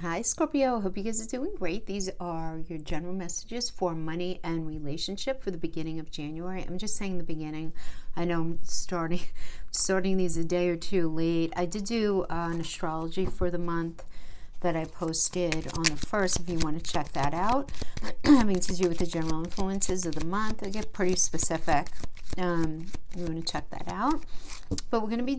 Hi, Scorpio. Hope you guys are doing great. These are your general messages for money and relationship for the beginning of January. I'm just saying the beginning. I know I'm starting these a day or two late. I did do an astrology for the month that I posted on the 1st if you want to check that out. Having to do with the general influences of the month. I get pretty specific. You want to check that out. But we're going to be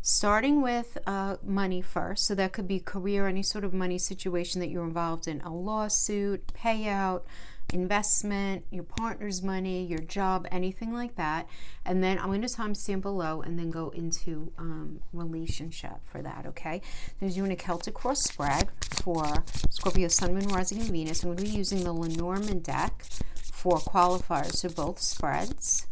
starting with money first. So that could be career, any sort of money situation that you're involved in, a lawsuit, payout, investment, your partner's money, your job, anything like that. And then I'm going to timestamp below and then go into relationship for that, okay? There's doing a Celtic cross spread for Scorpio, Sun, Moon, Rising, and Venus. I'm going to be using the Lenormand deck for qualifiers for both spreads.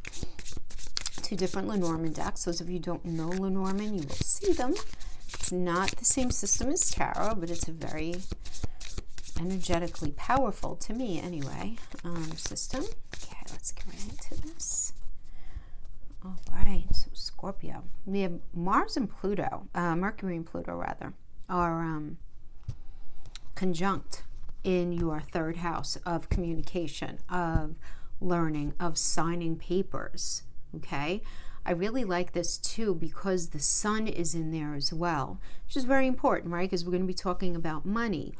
Two different Lenormand decks. Those of you who don't know Lenormand, you will see them. It's not the same system as tarot, but it's a very energetically powerful, to me anyway, system. Okay, let's get right into this. All right, so Scorpio. We have Mars and Pluto, Mercury and Pluto rather, are conjunct in your third house of communication, of learning, of signing papers. Okay, I really like this too because the sun is in there as well, which is very important, right? Because we're going to be talking about money.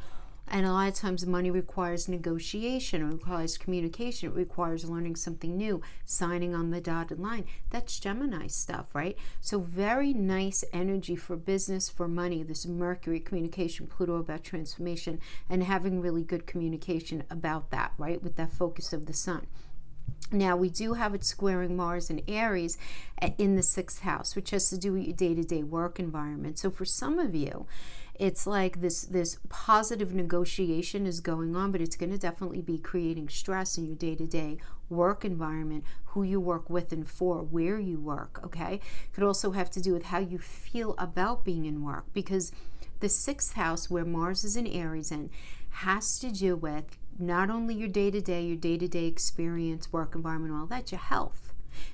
And a lot of times money requires negotiation, it requires communication, it requires learning something new, signing on the dotted line. That's Gemini stuff, right? So very nice energy for business, for money, this Mercury, communication, Pluto about transformation, and having really good communication about that, right? With that focus of the sun. Now, we do have it squaring Mars and Aries in the 6th house, which has to do with your day-to-day work environment. So for some of you, it's like this positive negotiation is going on, but it's going to definitely be creating stress in your day-to-day work environment, who you work with and for, where you work, okay? Could also have to do with how you feel about being in work, because the 6th house, where Mars is in Aries in, has to do with not only your day-to-day experience, work environment, all that, your health.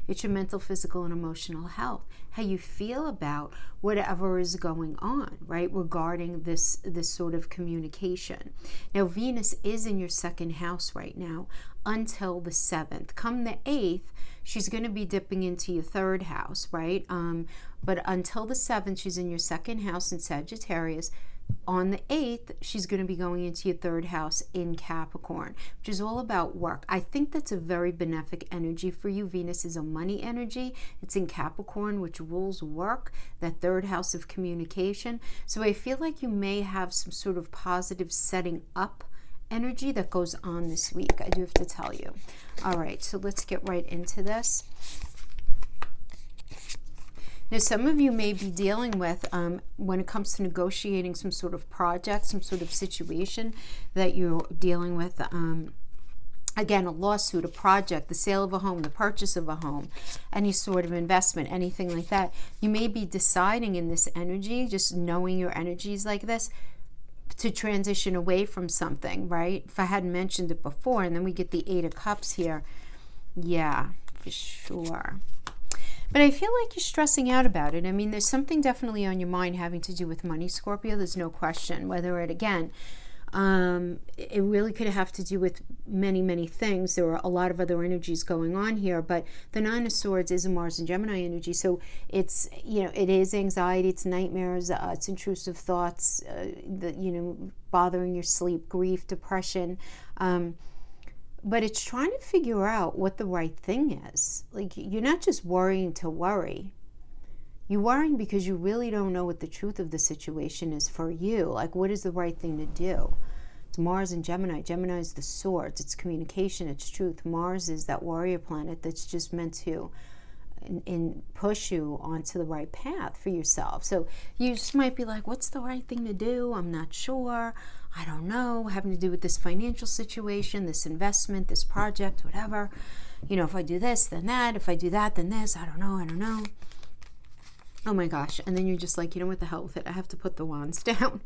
It's your mental, physical, and emotional health. How you feel about whatever is going on, right, regarding this sort of communication. Now, Venus is in your 2nd house right now until the 7th. Come the 8th, she's going to be dipping into your 3rd house, right? But until the 7th, she's in your 2nd house in Sagittarius. On the 8th, she's going to be going into your 3rd house in Capricorn, which is all about work. I think that's a very benefic energy for you. Venus is a money energy. It's in Capricorn, which rules work, that 3rd house of communication. So I feel like you may have some sort of positive setting up energy that goes on this week. I do have to tell you. All right, so let's get right into this. Now, some of you may be dealing with, when it comes to negotiating some sort of project, some sort of situation that you're dealing with, again, a lawsuit, a project, the sale of a home, the purchase of a home, any sort of investment, anything like that. You may be deciding in this energy, just knowing your energies like this, to transition away from something, right? If I hadn't mentioned it before, and then we get the 8 of Cups here. Yeah, for sure. But I feel like you're stressing out about it. I mean, there's something definitely on your mind having to do with money, Scorpio. There's no question. Whether it, again, it really could have to do with many, many things. There are a lot of other energies going on here, but the 9 of Swords is a Mars and Gemini energy. So it's, it is anxiety, it's nightmares, it's intrusive thoughts, bothering your sleep, grief, depression, but it's trying to figure out what the right thing is. Like, you're not just worrying to worry. You're worrying because you really don't know what the truth of the situation is for you. Like, what is the right thing to do? It's Mars and Gemini. Gemini is the swords. It's communication. It's truth. Mars is that warrior planet that's just meant to push you onto the right path for yourself. So you just might be like, what's the right thing to do? I'm not sure. I don't know. Having to do with this financial situation, this investment, this project, whatever. If I do this, then that. If I do that, then this. I don't know. Oh my gosh. And then you're just like, what the hell with it? I have to put the wands down.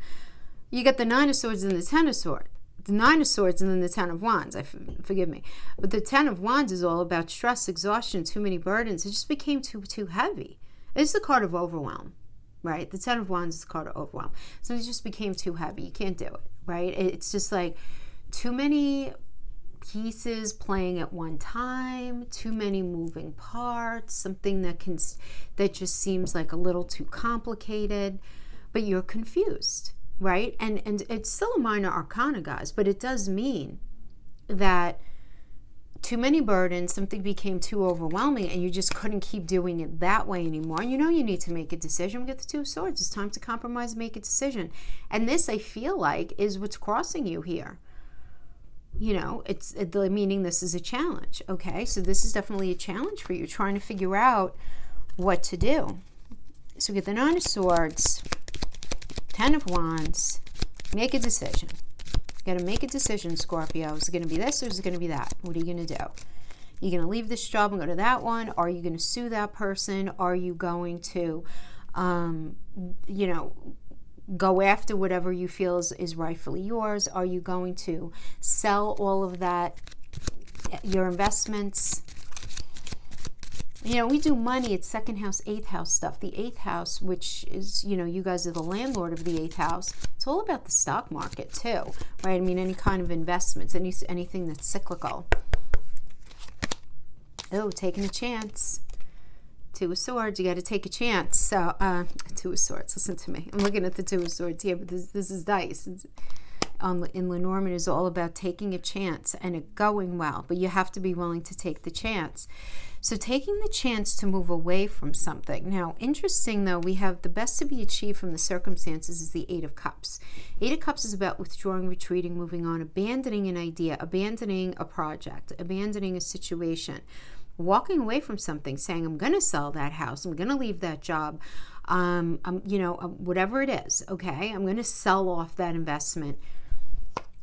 You get the 9 of Swords and the 10 of Swords. The 9 of Swords and then the 10 of Wands. Forgive me. But the 10 of Wands is all about stress, exhaustion, too many burdens. It just became too heavy. It's the card of overwhelm. right? The Ten of Wands is called overwhelm. So it just became too heavy. You can't do it, right? It's just like too many pieces playing at one time, too many moving parts, something that just seems like a little too complicated, but you're confused, right? And it's still a minor arcana, guys, but it does mean that too many burdens, something became too overwhelming, and you just couldn't keep doing it that way anymore. And you know you need to make a decision. We get the Two of Swords. It's time to compromise, make a decision. And this, I feel like, is what's crossing you here. You know, it's the meaning this is a challenge. Okay, so this is definitely a challenge for you, trying to figure out what to do. So we get the Nine of Swords, Ten of Wands. Make a decision. You got to make a decision, Scorpio. Is it going to be this or is it going to be that? What are you going to do? You're going to leave this job and go to that one? Are you going to sue that person? Are you going to, you know, go after whatever you feel is rightfully yours? Are you going to sell all of that, your investments? You know, we do money, it's second house, eighth house stuff. The eighth house, which is, you know, you guys are the landlord of the eighth house. It's all about the stock market too, right? I mean, any kind of investments, anything that's cyclical. Oh, taking a chance. Two of Swords, you got to take a chance. So, Two of Swords, listen to me. I'm looking at the Two of Swords here, but this is dice. In Lenormand is all about taking a chance and it going well, but you have to be willing to take the chance. So taking the chance to move away from something. Now, interesting though, we have the best to be achieved from the circumstances is the Eight of Cups. Eight of Cups is about withdrawing, retreating, moving on, abandoning an idea, abandoning a project, abandoning a situation, walking away from something, saying, I'm going to sell that house, I'm going to leave that job, whatever it is, okay? I'm going to sell off that investment.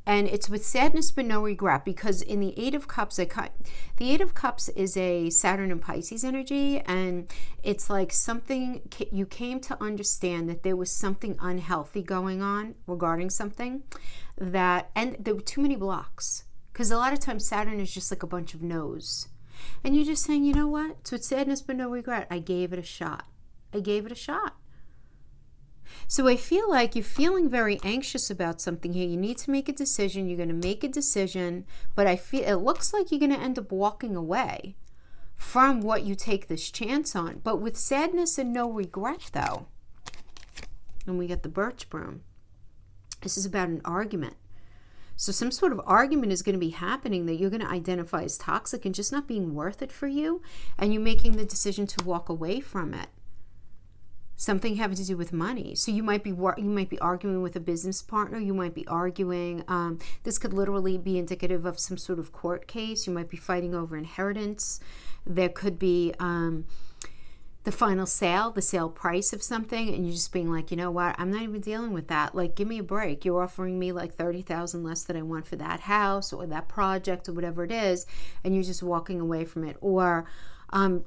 And it's with sadness but no regret, because in the Eight of Cups, the Eight of Cups is a Saturn and Pisces energy, and it's like something, you came to understand that there was something unhealthy going on regarding something that, and there were too many blocks, because a lot of times Saturn is just like a bunch of no's. And you're just saying, you know what? It's with sadness but no regret. I gave it a shot. I gave it a shot. So I feel like you're feeling very anxious about something here. You need to make a decision. You're going to make a decision, but I feel it looks like you're going to end up walking away from what you take this chance on, but with sadness and no regret though. And we get the Birch Broom. This is about an argument. So some sort of argument is going to be happening that you're going to identify as toxic and just not being worth it for you, and you're making the decision to walk away from it. Something having to do with money. So you might be arguing with a business partner. You might be arguing. This could literally be indicative of some sort of court case. You might be fighting over inheritance. There could be the final sale, the sale price of something, and you're just being like, you know what? I'm not even dealing with that. Like, give me a break. You're offering me like $30,000 less than I want for that house or that project or whatever it is, and you're just walking away from it. Or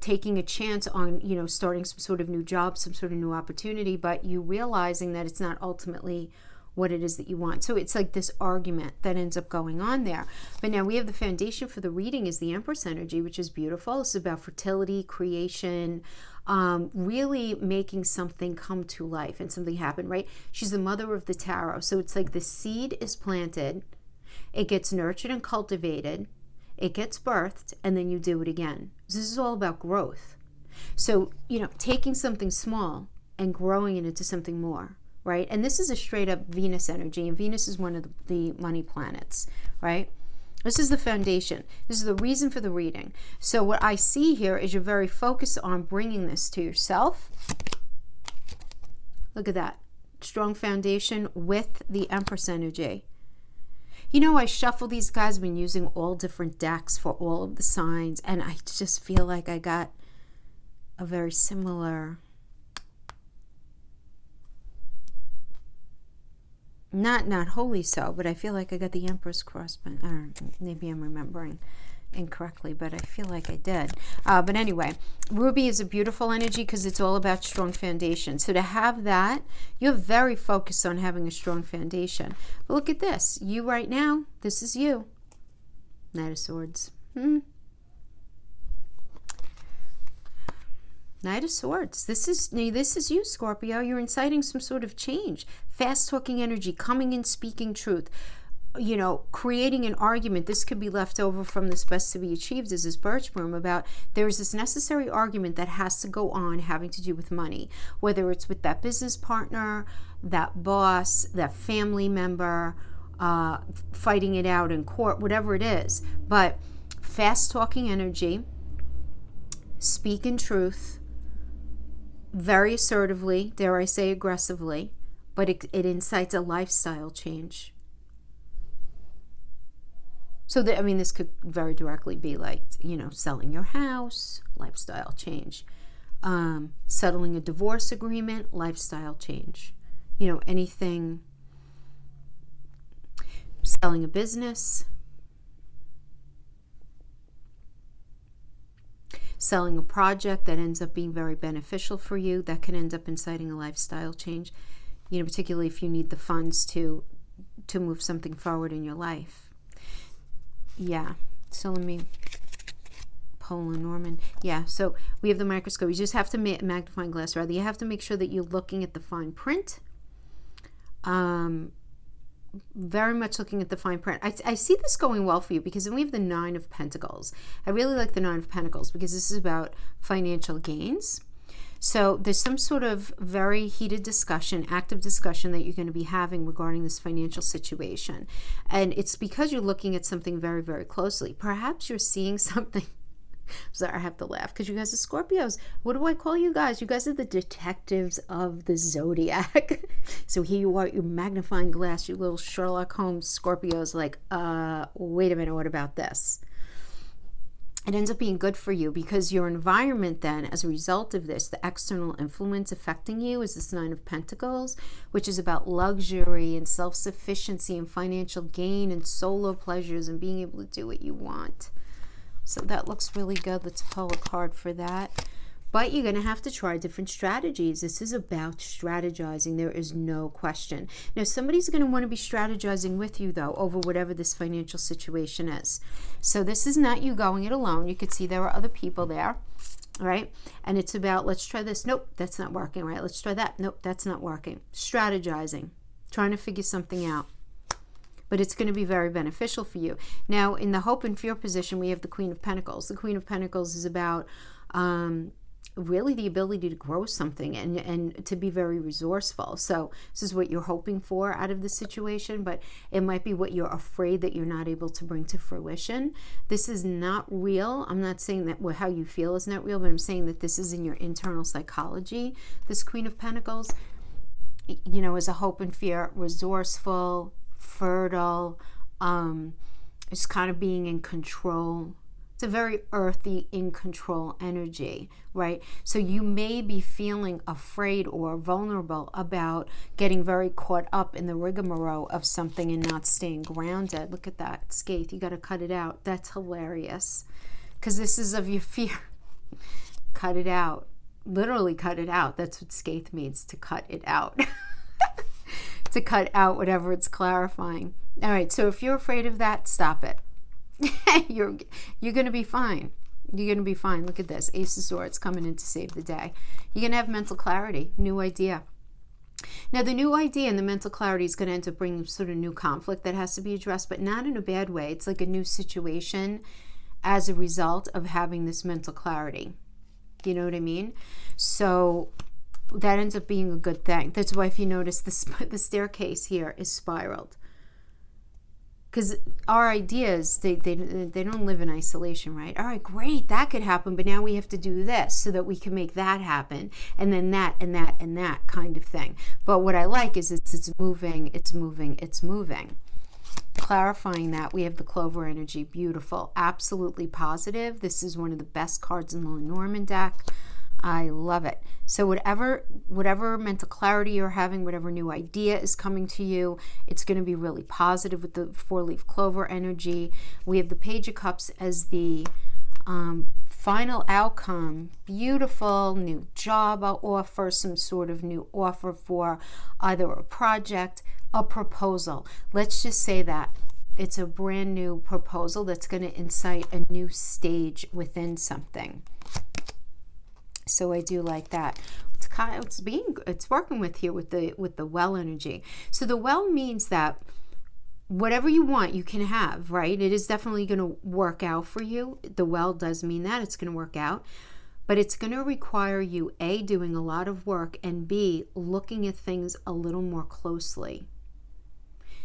taking a chance on, you know, starting some sort of new job, some sort of new opportunity, but you realizing that it's not ultimately what it is that you want. So it's like this argument that ends up going on there. But now we have the foundation for the reading is the Empress energy, which is beautiful. It's about fertility, creation, really making something come to life and something happen, right? She's the mother of the tarot. So it's like the seed is planted, it gets nurtured and cultivated, it gets birthed, and then you do it again. This is all about growth. So, you know, taking something small and growing it into something more, right? And this is a straight up Venus energy, and Venus is one of the money planets, right? This is the foundation. This is the reason for the reading. So what I see here is you're very focused on bringing this to yourself. Look at that. Strong foundation with the Empress energy. You know, I shuffle these guys. I've been using all different decks for all of the signs, and I just feel like I got a very similar, not wholly so, but I feel like I got the Empress crossband. Or maybe I'm remembering incorrectly, but I feel like I did. But anyway, Ruby is a beautiful energy because it's all about strong foundation. So to have that, you're very focused on having a strong foundation. But look at this. You right now, this is you. Knight of Swords. Knight of Swords. This is you, Scorpio. You're inciting some sort of change. Fast talking energy, coming in, speaking truth. You know, creating an argument. This could be left over from this best to be achieved as this birch broom about there's this necessary argument that has to go on having to do with money, whether it's with that business partner, that boss, that family member, fighting it out in court, whatever it is. But fast talking energy, speaking truth, very assertively, dare I say aggressively, but it incites a lifestyle change. So that, I mean, this could very directly be like, you know, selling your house, lifestyle change, settling a divorce agreement, lifestyle change, you know, anything, selling a business, selling a project that ends up being very beneficial for you, that can end up inciting a lifestyle change, you know, particularly if you need the funds to move something forward in your life. Yeah, so let me pull a Norman. Yeah, so we have the microscope. You just have to magnifying glass, rather. You have to make sure that you're looking at the fine print. Very much looking at the fine print. I see this going well for you because then we have the Nine of Pentacles. I really like the Nine of Pentacles because this is about financial gains. So there's some sort of very heated discussion, active discussion that you're going to be having regarding this financial situation. And it's because you're looking at something very, very closely. Perhaps you're seeing something. Sorry, I have to laugh because you guys are Scorpios. What do I call you guys? You guys are the detectives of the zodiac. So here you are, your magnifying glass, you little Sherlock Holmes Scorpios, like, wait a minute, what about this? It ends up being good for you because your environment then, as a result of this, the external influence affecting you is this Nine of Pentacles, which is about luxury and self-sufficiency and financial gain and solo pleasures and being able to do what you want. So that looks really good. Let's pull a card for that. But you're going to have to try different strategies. This is about strategizing. There is no question. Now, somebody's going to want to be strategizing with you, though, over whatever this financial situation is. So this is not you going it alone. You could see there are other people there, right? And it's about, let's try this. Nope, that's not working, right? Let's try that. Nope, that's not working. Strategizing, trying to figure something out. But it's going to be very beneficial for you. Now, in the hope and fear position, we have the Queen of Pentacles. The Queen of Pentacles is about really the ability to grow something and to be very resourceful. So this is what you're hoping for out of the situation, but it might be what you're afraid that you're not able to bring to fruition. This is not real. I'm not saying that how you feel is not real, but I'm saying that this is in your internal psychology. This Queen of Pentacles, you know, is a hope and fear, resourceful, fertile, it's kind of being in control. It's a very earthy, in control energy, right? So you may be feeling afraid or vulnerable about getting very caught up in the rigmarole of something and not staying grounded. Look at that, Skaith. You got to cut it out. That's hilarious because this is of your fear. Cut it out. Literally cut it out. That's what Skaith means, to cut it out. To cut out whatever it's clarifying. All right, so if you're afraid of that, stop it. You're going to be fine. You're going to be fine. Look at this. Ace of Swords coming in to save the day. You're going to have mental clarity, new idea. Now, the new idea and the mental clarity is going to end up bringing sort of new conflict that has to be addressed, but not in a bad way. It's like a new situation as a result of having this mental clarity. You know what I mean? So that ends up being a good thing. That's why if you notice the staircase here is spiraled. Because our ideas, they don't live in isolation, right? All right, great, that could happen, but now we have to do this so that we can make that happen, and then that and that and that kind of thing. But what I like is it's moving, it's moving, it's moving. Clarifying that, we have the Clover energy, beautiful, absolutely positive. This is one of the best cards in the Lenormand deck. I love it. So whatever mental clarity you're having, whatever new idea is coming to you, it's going to be really positive with the 4-leaf clover energy. We have the Page of Cups as the final outcome. Beautiful new job offer, some sort of new offer for either a project, a proposal. Let's just say that. It's a brand new proposal that's going to incite a new stage within something. So I do like that. It's working with here with the well energy. So the well means that whatever you want, you can have, right? It is definitely going to work out for you. The well does mean that it's going to work out, but it's going to require you, A, doing a lot of work, and B, looking at things a little more closely.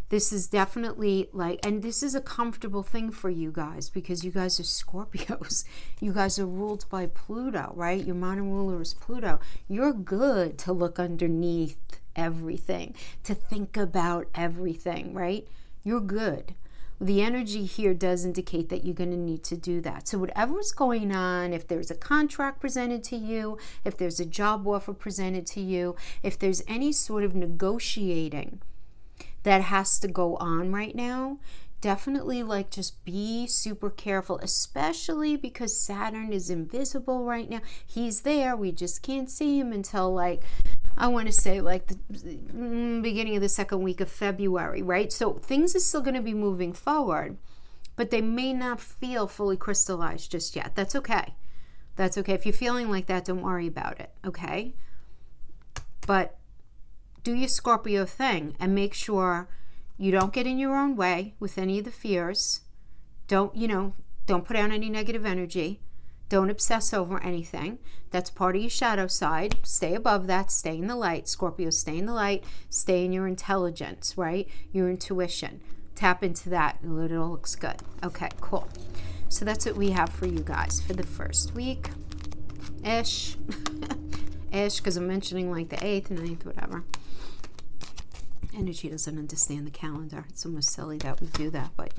This is definitely and this is a comfortable thing for you guys because you guys are Scorpios. You guys are ruled by Pluto, right? Your modern ruler is Pluto. You're good to look underneath everything, to think about everything, right? You're good. The energy here does indicate that you're going to need to do that. So whatever's going on, if there's a contract presented to you, if there's a job offer presented to you, if there's any sort of negotiating that has to go on right now, definitely just be super careful, especially because Saturn is invisible right now. He's there, we just can't see him until I want to say the beginning of the second week of February, right? So things are still going to be moving forward, but they may not feel fully crystallized just yet. That's okay. That's okay. If you're feeling like that, don't worry about it, okay? But do your Scorpio thing and make sure you don't get in your own way with any of the fears. Don't put out any negative energy. Don't obsess over anything. That's part of your shadow side. Stay above that. Stay in the light. Scorpio, stay in the light. Stay in your intelligence, right? Your intuition. Tap into that. It all looks good. Okay, cool. So that's what we have for you guys for the first week-ish. Ish, because I'm mentioning the 8th, 9th, whatever. Energy doesn't understand the calendar. It's almost silly that we do that, but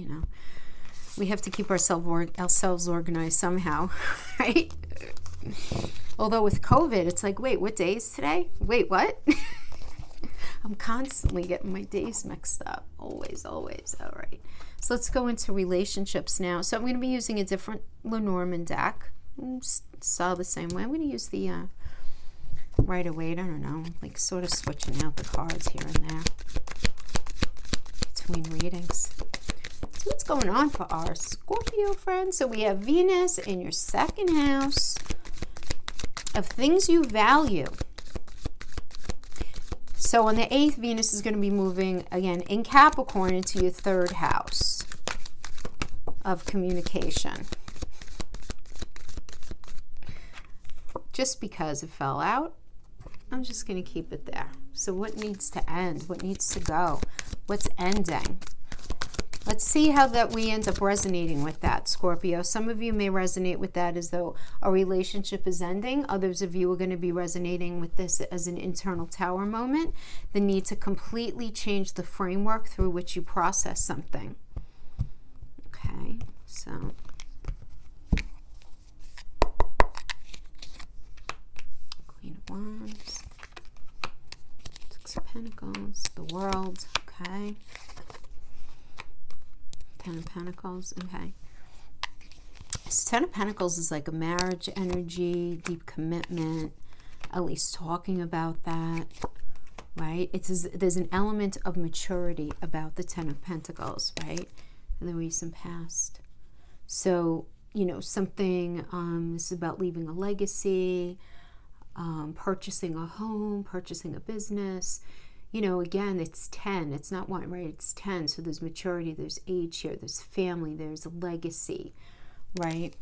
we have to keep ourselves organized somehow, right? Although with COVID, it's wait, what day is today? Wait, what? I'm constantly getting my days mixed up. Always. All right. So let's go into relationships now. So I'm going to be using a different Lenormand deck. Saw the same way. I'm going to use the right away. I don't know, sort of switching out the cards here and there between readings. So what's going on for our Scorpio friends? So we have Venus in your second house of things you value. So on the 8th, Venus is going to be moving again in Capricorn into your third house of communication. Just because it fell out, I'm just going to keep it there. So what needs to end? What needs to go? What's ending? Let's see how that we end up resonating with that, Scorpio. Some of you may resonate with that as though a relationship is ending. Others of you are going to be resonating with this as an internal tower moment. The need to completely change the framework through which you process something. Okay, so Queen of Wands, Six of Pentacles, the World, okay. 10 of Pentacles, okay. So 10 of Pentacles is a marriage energy, deep commitment, at least talking about that, right? There's an element of maturity about the 10 of Pentacles, right? In the recent past. So, something this is about leaving a legacy, purchasing a home, purchasing a business. Again, it's 10. It's not one, right? It's 10. So there's maturity, there's age here, there's family, there's a legacy, right?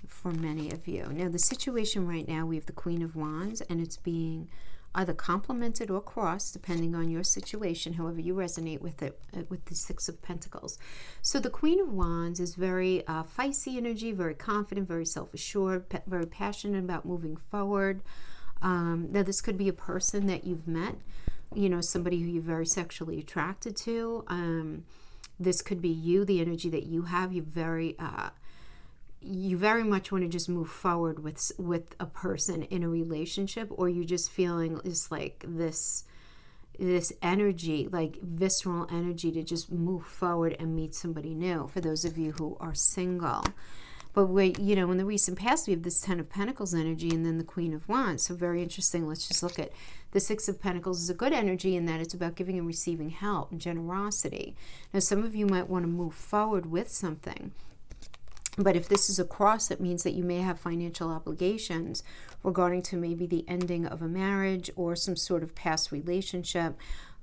For many of you. Now, the situation right now, we have the Queen of Wands, and it's being either complemented or crossed, depending on your situation, however you resonate with it, with the Six of Pentacles. So the Queen of Wands is very feisty energy, very confident, very self-assured, very passionate about moving forward. Now, this could be a person that you've met, somebody who you're very sexually attracted to. This could be you, the energy that you have. You very much want to just move forward with a person in a relationship, or you just feeling it's this energy, visceral energy to just move forward and meet somebody new, for those of you who are single. But in the recent past, we have this 10 of Pentacles energy and then the Queen of Wands. So very interesting. Let's just look at the Six of Pentacles is a good energy in that it's about giving and receiving help and generosity. Now, some of you might want to move forward with something. But if this is a cross, it means that you may have financial obligations regarding to maybe the ending of a marriage or some sort of past relationship.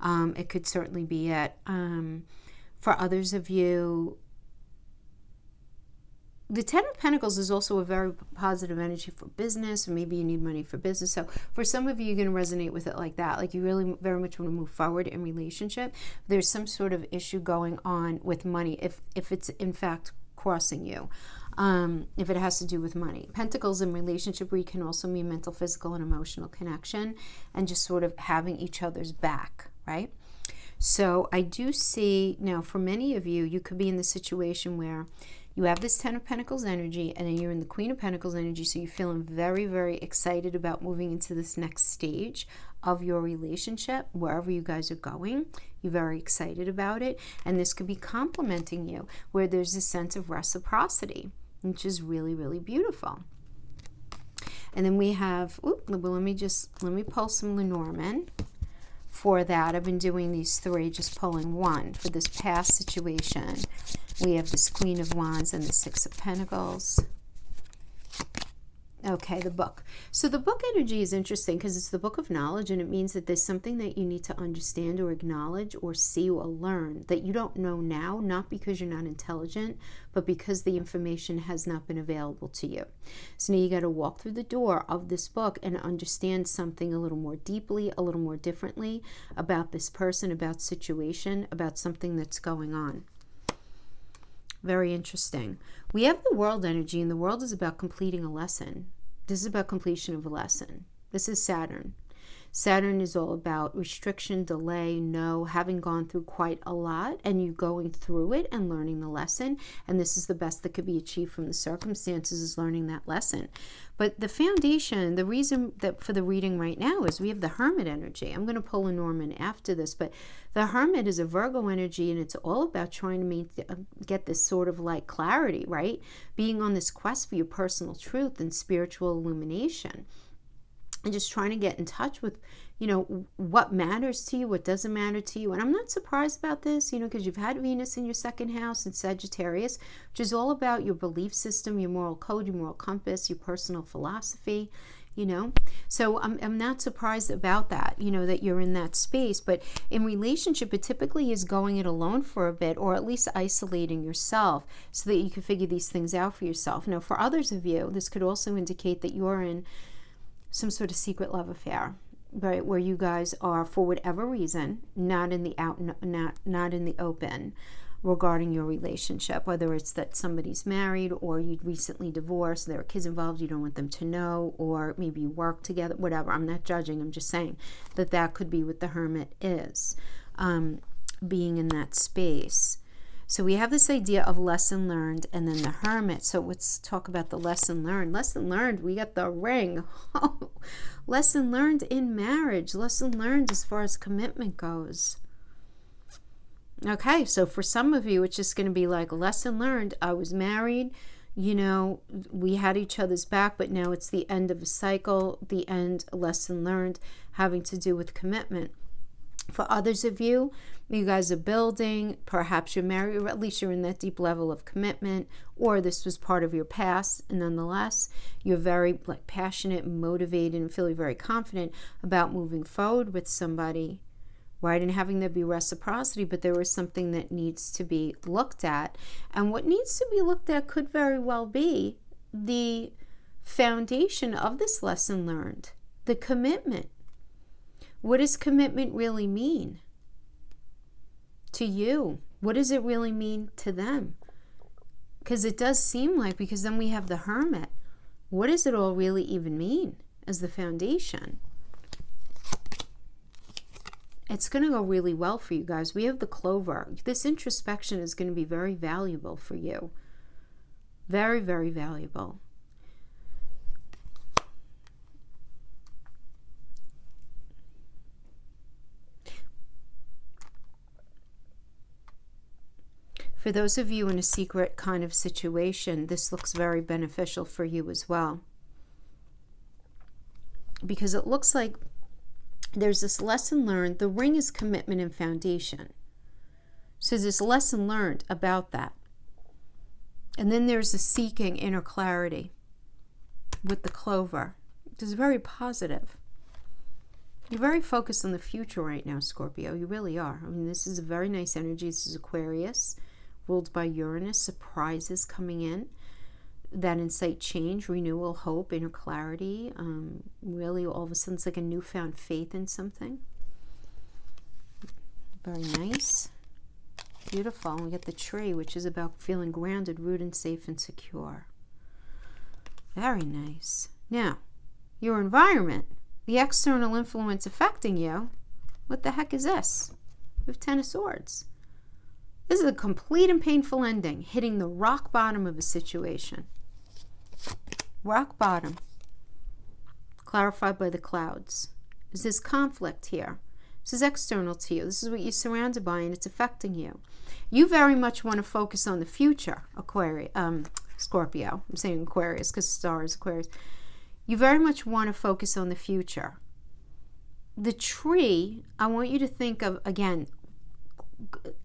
It could certainly be it. For others of you, the Ten of Pentacles is also a very positive energy for business, or maybe you need money for business. So for some of you, you're going to resonate with it like that. Like you really very much want to move forward in relationship. There's some sort of issue going on with money if it's in fact crossing you. If it has to do with money. Pentacles in relationship where you can also mean mental, physical, and emotional connection and just sort of having each other's back, right? So I do see, now for many of you, you could be in the situation where you have this Ten of Pentacles energy and then you're in the Queen of Pentacles energy, so you're feeling very, very excited about moving into this next stage of your relationship, wherever you guys are going. You're very excited about it, and this could be complimenting you, where there's a sense of reciprocity, which is really, really beautiful. And then we have, let me pull some Lenormand for that. I've been doing these three, just pulling one for this past situation. We have this Queen of Wands and the Six of Pentacles. Okay, the book. So the book energy is interesting because it's the book of knowledge, and it means that there's something that you need to understand or acknowledge or see or learn that you don't know now, not because you're not intelligent, but because the information has not been available to you. So now you got to walk through the door of this book and understand something a little more deeply, a little more differently about this person, about situation, about something that's going on. Very interesting. We have the world energy, and the world is about completing a lesson. This is about completion of a lesson. This is Saturn. Saturn is all about restriction, delay, no, having gone through quite a lot, and you going through it and learning the lesson. And this is the best that could be achieved from the circumstances, is learning that lesson. But the foundation, the reason that for the reading right now is we have the Hermit energy. I'm going to pull a Norman after this, but the Hermit is a Virgo energy, and it's all about trying to get this sort of like clarity, right? Being on this quest for your personal truth and spiritual illumination. And just trying to get in touch with, what matters to you, what doesn't matter to you. And I'm not surprised about this, because you've had Venus in your second house in Sagittarius, which is all about your belief system, your moral code, your moral compass, your personal philosophy, So I'm not surprised about that, that you're in that space. But in relationship, it typically is going it alone for a bit, or at least isolating yourself so that you can figure these things out for yourself. Now, for others of you, this could also indicate that you're in some sort of secret love affair, right, where you guys are, for whatever reason, not in the not in the open regarding your relationship, whether it's that somebody's married or you recently divorced, there are kids involved, you don't want them to know, or maybe you work together, whatever. I'm not judging, I'm just saying that could be what the Hermit is, being in that space. So we have this idea of lesson learned and then the Hermit. So let's talk about the lesson learned. Lesson learned, we got the Ring. Lesson learned in marriage. Lesson learned as far as commitment goes. Okay, so for some of you, it's just going to be like, lesson learned. I was married, we had each other's back, but now it's the end of a cycle, the end, lesson learned, having to do with commitment. For others of you, you guys are building, perhaps you're married, or at least you're in that deep level of commitment, or this was part of your past, and nonetheless, you're very passionate and motivated and feeling very confident about moving forward with somebody, right, and having there be reciprocity, but there is something that needs to be looked at, and what needs to be looked at could very well be the foundation of this lesson learned, the commitment. What does commitment really mean to you? What does it really mean to them? Because it does seem like, because then we have the Hermit. What does it all really even mean as the foundation? It's going to go really well for you guys. We have the Clover. This introspection is going to be very valuable for you. Very, very valuable. For those of you in a secret kind of situation, this looks very beneficial for you as well. Because it looks like there's this lesson learned. The Ring is commitment and foundation. So there's this lesson learned about that. And then there's the seeking inner clarity with the clover. It is very positive. You're very focused on the future right now, Scorpio. You really are. I mean, this is a very nice energy. This is Aquarius, ruled by Uranus. Surprises coming in that incite change, renewal, hope, inner clarity. Really, all of a sudden, it's like a newfound faith in something. Very nice. Beautiful. And we get the tree, which is about feeling grounded, rooted, safe, and secure. Very nice. Now, your environment, the external influence affecting you. What the heck is this? We have 10 of Swords. This is a complete and painful ending, hitting the rock bottom of a situation. Rock bottom. Clarified by the clouds. Is this conflict here? This is external to you. This is what you're surrounded by, and it's affecting you. You very much want to focus on the future, Scorpio. I'm saying Aquarius because star is Aquarius. You very much want to focus on the future. The tree, I want you to think of, again,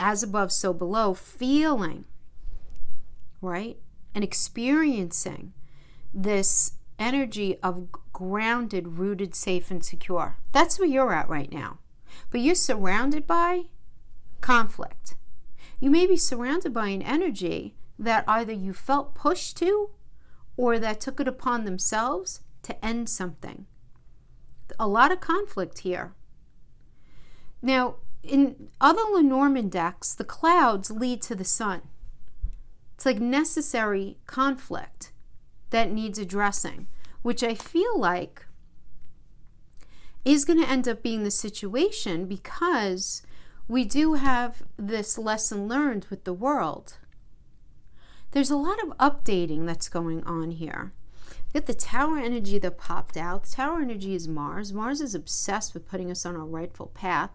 as above, so below, feeling, right? And experiencing this energy of grounded, rooted, safe, and secure. That's where you're at right now. But you're surrounded by conflict. You may be surrounded by an energy that either you felt pushed to or that took it upon themselves to end something. A lot of conflict here. Now, in other Lenormand decks, the clouds lead to the sun. It's like necessary conflict that needs addressing, which I feel like is going to end up being the situation because we do have this lesson learned with the world. There's a lot of updating that's going on here. Get the Tower energy that popped out. The Tower energy is Mars. Mars is obsessed with putting us on our rightful path,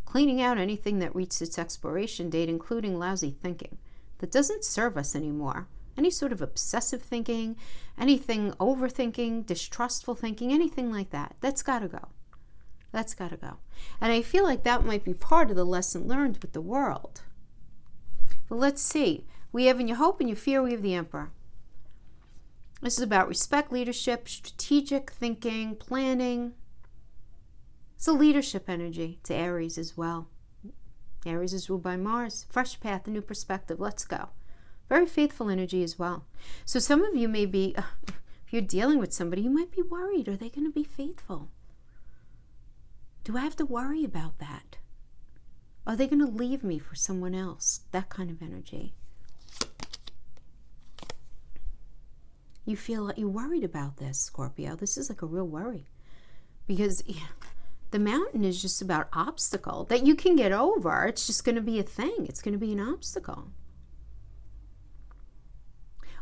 cleaning out anything that reached its expiration date, including lousy thinking that doesn't serve us anymore. Any sort of obsessive thinking, anything overthinking, distrustful thinking, anything like that, that's got to go. That's got to go. And I feel like that might be part of the lesson learned with the world. But let's see. We have in your hope and your fear, we have the Emperor. This is about respect, leadership, strategic thinking, planning. It's a leadership energy to Aries as well. Aries is ruled by Mars. Fresh path, a new perspective. Let's go. Very faithful energy as well. So some of you may be, if you're dealing with somebody, you might be worried. Are they going to be faithful? Do I have to worry about that? Are they going to leave me for someone else? That kind of energy. You feel like you're worried about this, Scorpio. This is like a real worry. Because the mountain is just about obstacle that you can get over. It's just going to be a thing. It's going to be an obstacle.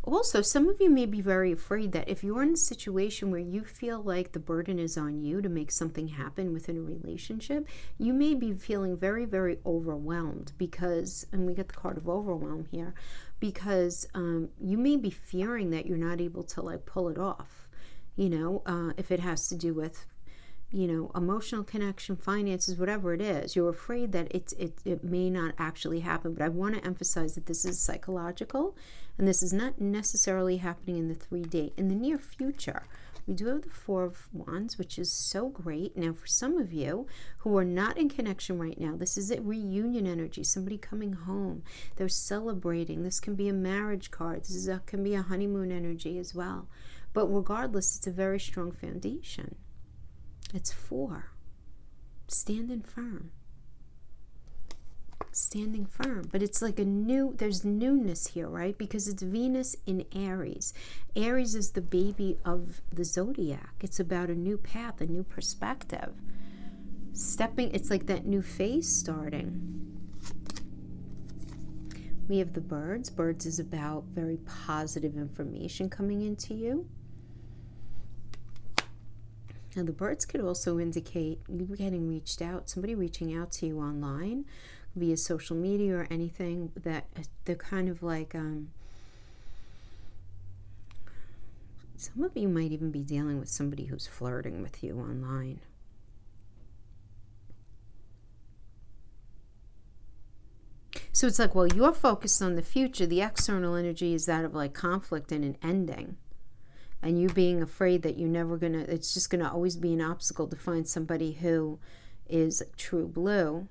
Also, some of you may be very afraid that if you're in a situation where you feel like the burden is on you to make something happen within a relationship, you may be feeling very, very overwhelmed because, and we get the card of overwhelm here, because you may be fearing that you're not able to like pull it off, if it has to do with, emotional connection, finances, whatever it is. You're afraid that it may not actually happen. But I want to emphasize that this is psychological, and this is not necessarily happening in the 3D. In the near future, we do have the Four of Wands, which is so great. Now, for some of you who are not in connection right now, this is a reunion energy, somebody coming home. They're celebrating. This can be a marriage card. Can be a honeymoon energy as well. But regardless, it's a very strong foundation. It's 4. Standing firm. Standing firm. But it's like there's newness here, right? Because it's Venus in Aries. Aries is the baby of the zodiac. It's about a new path, a new perspective. It's like that new phase starting. We have the birds. Birds is about very positive information coming into you. Now, the birds could also indicate you getting reached out, somebody reaching out to you online via social media or anything, that they're kind of like, some of you might even be dealing with somebody who's flirting with you online. So it's like, well, you're focused on the future. The external energy is that of like conflict and an ending. And you being afraid that you're never going to, it's just going to always be an obstacle to find somebody who is true blue.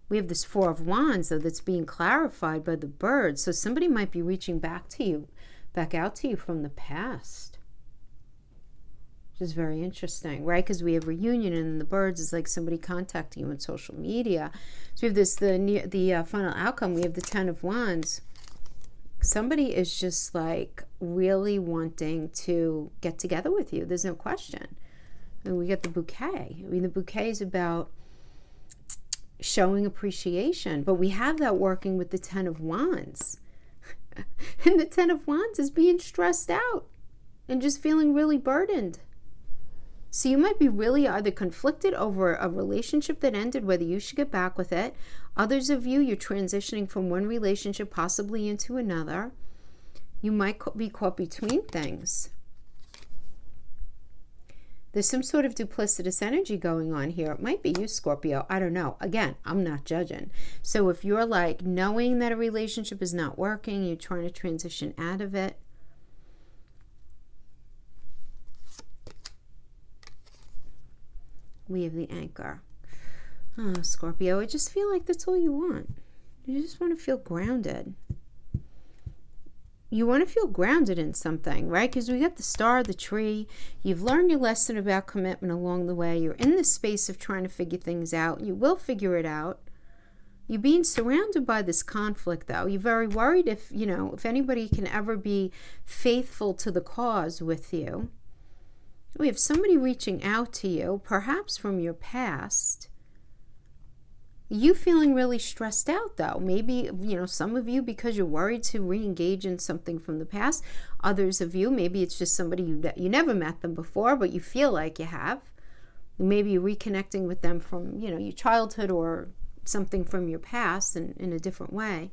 We have this Four of Wands, though, that's being clarified by the birds. So somebody might be reaching back out to you from the past. Which is very interesting, right? Because we have reunion, and the birds is like somebody contacting you on social media. So we have this, the final outcome. We have the Ten of Wands. Somebody is just like really wanting to get together with you. There's no question. And we get the bouquet. I mean, the bouquet is about showing appreciation, but we have that working with the Ten of Wands. And the Ten of Wands is being stressed out and just feeling really burdened. So you might be really either conflicted over a relationship that ended, whether you should get back with it. Others of you, you're transitioning from one relationship possibly into another. You might be caught between things. There's some sort of duplicitous energy going on here. It might be you, Scorpio. I don't know. Again, I'm not judging. So if you're like knowing that a relationship is not working, you're trying to transition out of it. We have the Anchor. Oh, Scorpio, I just feel like that's all you want. You just want to feel grounded. You want to feel grounded in something, right? Because we got the Star, the Tree. You've learned your lesson about commitment along the way. You're in the space of trying to figure things out. You will figure it out. You're being surrounded by this conflict, though. You're very worried if anybody can ever be faithful to the cause with you. We have somebody reaching out to you, perhaps from your past. You feeling really stressed out, though. Maybe, some of you because you're worried to re-engage in something from the past. Others of you, maybe it's just somebody you never met them before, but you feel like you have. Maybe you're reconnecting with them from, your childhood or something from your past in a different way.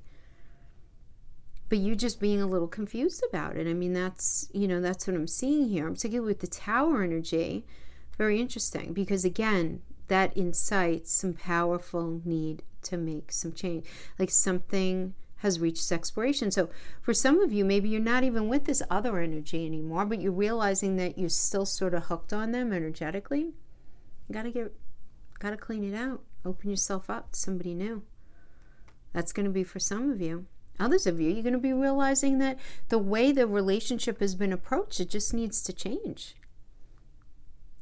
But you just being a little confused about it. I mean, that's what I'm seeing here. I'm particularly with the Tower energy. Very interesting because, again, that incites some powerful need to make some change. Like something has reached expiration. So for some of you, maybe you're not even with this other energy anymore, but you're realizing that you're still sort of hooked on them energetically. You gotta clean it out. Open yourself up to somebody new. That's going to be for some of you. Others of you, you're going to be realizing that the way the relationship has been approached, it just needs to change.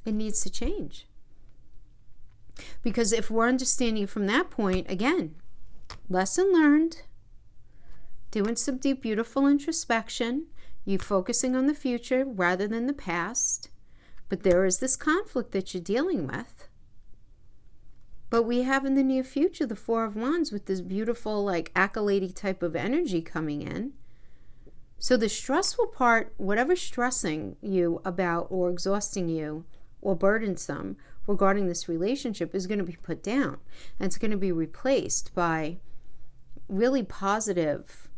It needs to change. Because if we're understanding from that point, again, lesson learned, doing some deep, beautiful introspection, you focusing on the future rather than the past, but there is this conflict that you're dealing with. But we have in the near future the Four of Wands with this beautiful, like, accolade type of energy coming in. So the stressful part, whatever's stressing you about or exhausting you or burdensome regarding this relationship is going to be put down. And it's going to be replaced by really positive,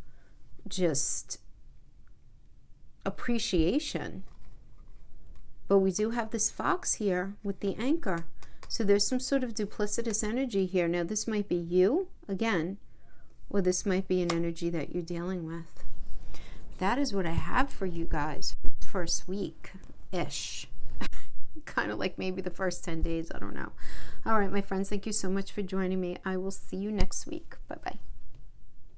just appreciation. But we do have this Fox here with the Anchor. So there's some sort of duplicitous energy here. Now, this might be you, again, or this might be an energy that you're dealing with. That is what I have for you guys for the first week-ish. Kind of like maybe the first 10 days. I don't know. All right, my friends, thank you so much for joining me. I will see you next week. Bye-bye.